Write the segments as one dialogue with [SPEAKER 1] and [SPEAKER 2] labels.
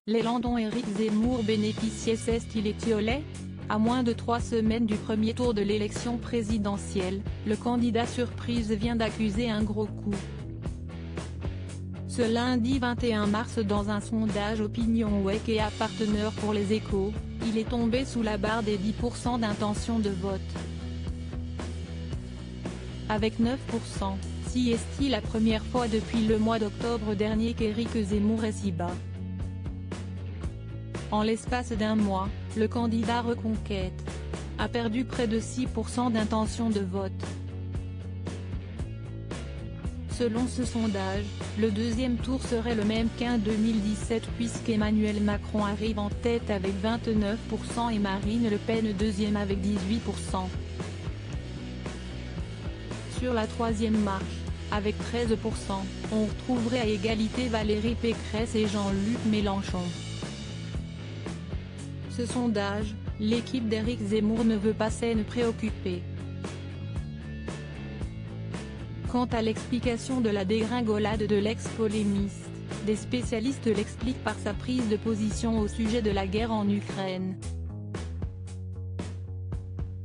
[SPEAKER 1] L'élan dont Éric Zemmour bénéficiait s'est-il étiolé ? À moins de 3 semaines du premier tour de l'élection présidentielle, le candidat surprise vient d'accuser un gros coup. Ce lundi 21 mars, dans un sondage OpinionWay et apparteneur pour les Échos, il est tombé sous la barre des 10% d'intention de vote. Avec 9%, si est-il la première fois depuis le mois d'octobre dernier qu'Éric Zemmour est si bas. En l'espace d'un mois, le candidat Reconquête a perdu près de 6% d'intention de vote. Selon ce sondage, le deuxième tour serait le même qu'en 2017 puisqu'Emmanuel Macron arrive en tête avec 29% et Marine Le Pen deuxième avec 18%. Sur la troisième marche, avec 13%, on retrouverait à égalité Valérie Pécresse et Jean-Luc Mélenchon. Ce sondage, l'équipe d'Éric Zemmour ne veut pas s'en préoccuper. Quant à l'explication de la dégringolade de l'ex-polémiste, des spécialistes l'expliquent par sa prise de position au sujet de la guerre en Ukraine.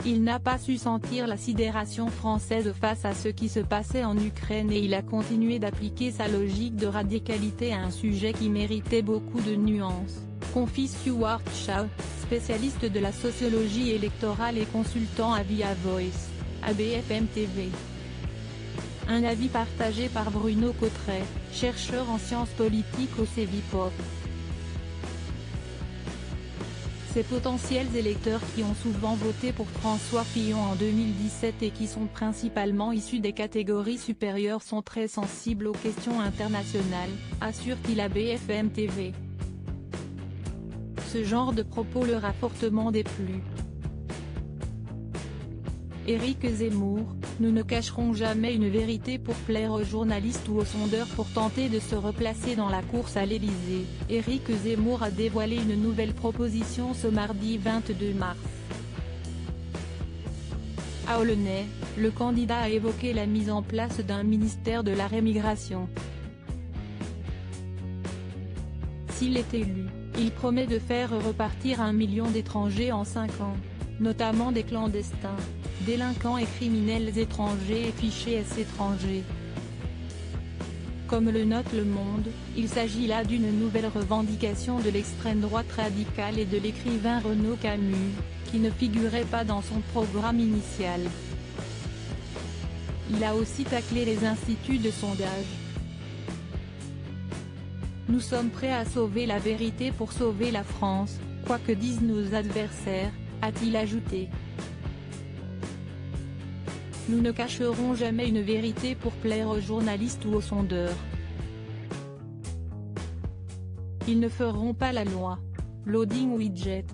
[SPEAKER 1] Il n'a pas su sentir la sidération française face à ce qui se passait en Ukraine et il a continué d'appliquer sa logique de radicalité à un sujet qui méritait beaucoup de nuances, confie Stuart Shaw, spécialiste de la sociologie électorale et consultant à Via Voice, à BFM TV. Un avis partagé par Bruno Cotret, chercheur en sciences politiques au Cevipof. Ces potentiels électeurs qui ont souvent voté pour François Fillon en 2017 et qui sont principalement issus des catégories supérieures sont très sensibles aux questions internationales, assure-t-il à BFM TV. Ce genre de propos leur a fortement déplu. Éric Zemmour, nous ne cacherons jamais une vérité pour plaire aux journalistes ou aux sondeurs pour tenter de se replacer dans la course à l'Élysée. Éric Zemmour a dévoilé une nouvelle proposition ce mardi 22 mars. À Aulnay, le candidat a évoqué la mise en place d'un ministère de la Rémigration. S'il est élu, il promet de faire repartir 1 million d'étrangers en 5 ans, notamment des clandestins, délinquants et criminels étrangers et fichés S étrangers. Comme le note Le Monde, il s'agit là d'une nouvelle revendication de l'extrême droite radicale et de l'écrivain Renaud Camus, qui ne figurait pas dans son programme initial. Il a aussi taclé les instituts de sondage. Nous sommes prêts à sauver la vérité pour sauver la France, quoi que disent nos adversaires, a-t-il ajouté. Nous ne cacherons jamais une vérité pour plaire aux journalistes ou aux sondeurs. Ils ne feront pas la loi. Loading widget.